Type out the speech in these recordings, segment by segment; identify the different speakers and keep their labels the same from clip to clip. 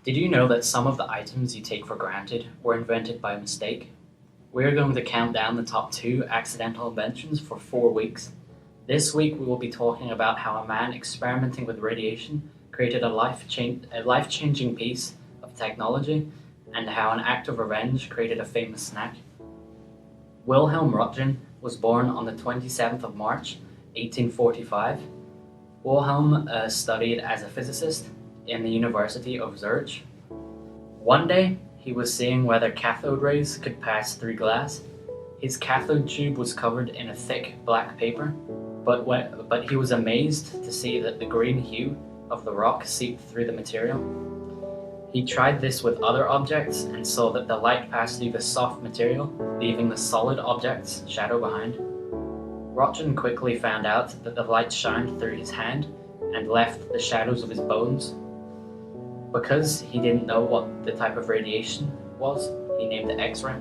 Speaker 1: Did you know that some of the items you take for granted were invented by mistake? We're going to count down the top 2 accidental inventions for 4 weeks. This week we will be talking about how a man experimenting with radiation created a life-changing piece of technology, and how an act of revenge created a famous snack. Wilhelm Röntgen was born on the 27th of March, 1845. Wilhelm studied as a physicist in the University of Zurich. One day, he was seeing whether cathode rays could pass through glass. His cathode tube was covered in a thick black paper, but he was amazed to see that the green hue of the rock seeped through the material. He tried this with other objects and saw that the light passed through the soft material, leaving the solid object's shadow behind. Röntgen quickly found out that the light shined through his hand and left the shadows of his bones. Because he didn't know what the type of radiation was, he named it X-ray.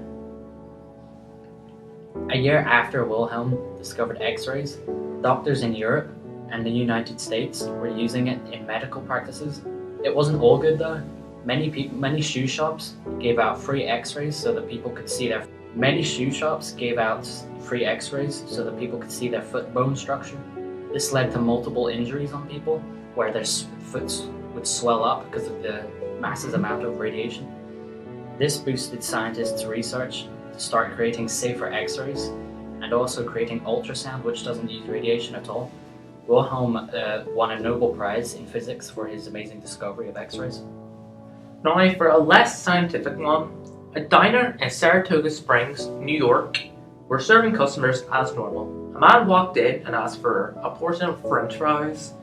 Speaker 1: A year after Wilhelm discovered X-rays, doctors in Europe and the United States were using it in medical practices. It wasn't all good though. Many shoe shops gave out free X-rays so that people could see their foot bone structure. This led to multiple injuries on people where their foot would swell up because of the massive amount of radiation. This boosted scientists' research to start creating safer X-rays and also creating ultrasound, which doesn't use radiation at all. Wilhelm won a Nobel Prize in physics for his amazing discovery of X-rays.
Speaker 2: Now, for a less scientific one, a diner in Saratoga Springs, New York, were serving customers as normal. A man walked in and asked for a portion of French fries.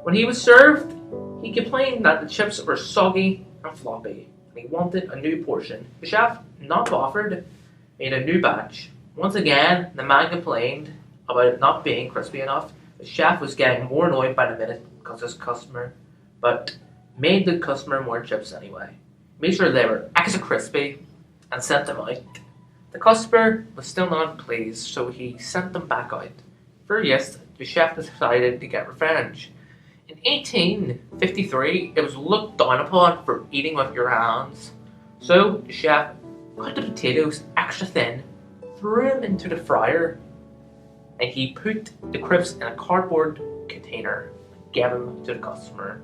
Speaker 2: When he was served, he complained that the chips were soggy and floppy, and he wanted a new portion. The chef, not offered, made a new batch. Once again, the man complained about it not being crispy enough. The chef was getting more annoyed by the minute because his customer, but made the customer more chips anyway. Made sure they were extra crispy and sent them out. The customer was still not pleased, so he sent them back out. Furious, the chef decided to get revenge. In 1853, it was looked down upon for eating with your hands. So the chef cut the potatoes extra thin, threw them into the fryer, and he put the crisps in a cardboard container and gave them to the customer.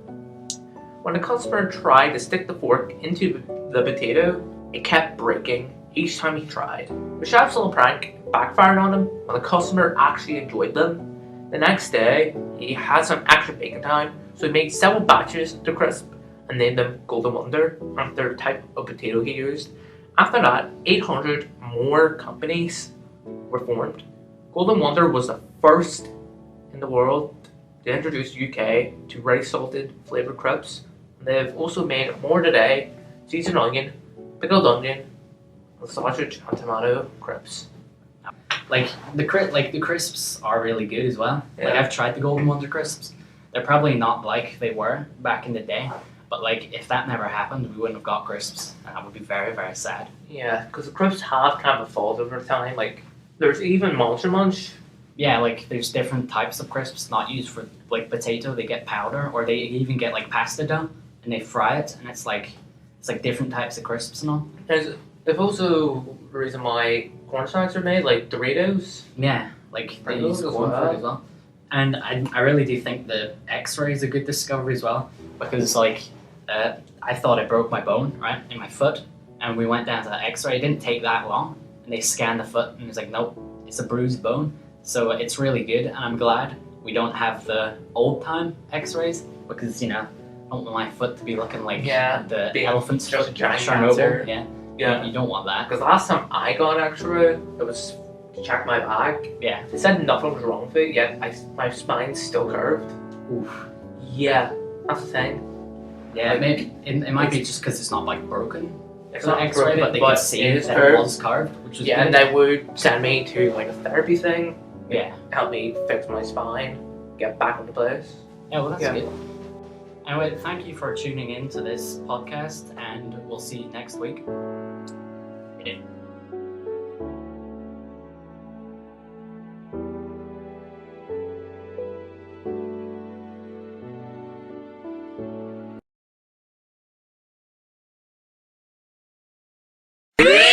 Speaker 2: When the customer tried to stick the fork into the potato, it kept breaking each time he tried. The chef's little prank backfired on him when the customer actually enjoyed them. The next day, he had some extra baking time, so he made several batches of the crisp and named them Golden Wonder after the type of potato he used. After that, 800 more companies were formed. Golden Wonder was the first in the world to introduce UK to rice salted flavored crisps. They've also made more today: seasoned onion, pickled onion, and sausage and tomato crisps.
Speaker 1: The crisps are really good as well.
Speaker 2: Yeah.
Speaker 1: Like I've tried the Golden Wonder crisps. They're probably not like they were back in the day, but like if that never happened, we wouldn't have got crisps, and I would be very, very sad.
Speaker 2: Yeah, because the crisps have kind of evolved over time. Like there's even Monster Munch.
Speaker 1: Yeah, like there's different types of crisps not used for like potato. They get powder, or they even get like pasta dough and they fry it, and it's like different types of crisps and all.
Speaker 2: There's also the reason why corn snacks are made, like Doritos.
Speaker 1: Yeah, like they
Speaker 2: Pringles
Speaker 1: use
Speaker 2: as
Speaker 1: corn for
Speaker 2: well.
Speaker 1: it as well. And I really do think the X-ray is a good discovery as well, because I thought I broke my bone right in my foot, and we went down to the X-ray. It didn't take that long, and they scanned the foot, and it's like, nope, it's a bruised bone. So it's really good, and I'm glad we don't have the old time X-rays, because I don't want my foot to be looking like the elephant's
Speaker 2: just
Speaker 1: foot,
Speaker 2: giant
Speaker 1: Chernobyl.
Speaker 2: cancer.
Speaker 1: Yeah, you don't want that.
Speaker 2: Because last time I got an X-ray, it was to check my back.
Speaker 1: Yeah.
Speaker 2: They said nothing was wrong with it, yet my spine's still curved.
Speaker 1: Oof.
Speaker 2: Yeah, that's the thing.
Speaker 1: Yeah, maybe it might be just because it's not like broken.
Speaker 2: It's
Speaker 1: for the
Speaker 2: not
Speaker 1: X-ray,
Speaker 2: broken,
Speaker 1: but they could see
Speaker 2: it is
Speaker 1: that
Speaker 2: curved.
Speaker 1: it was carved, which was
Speaker 2: Yeah,
Speaker 1: good.
Speaker 2: and they would send me to like a therapy thing,
Speaker 1: Yeah.
Speaker 2: help me fix my spine, get back into place.
Speaker 1: Yeah, well, that's
Speaker 2: Yeah.
Speaker 1: good. Anyway, thank you for tuning in to this podcast, and we'll see you next week. Yeah. Bye.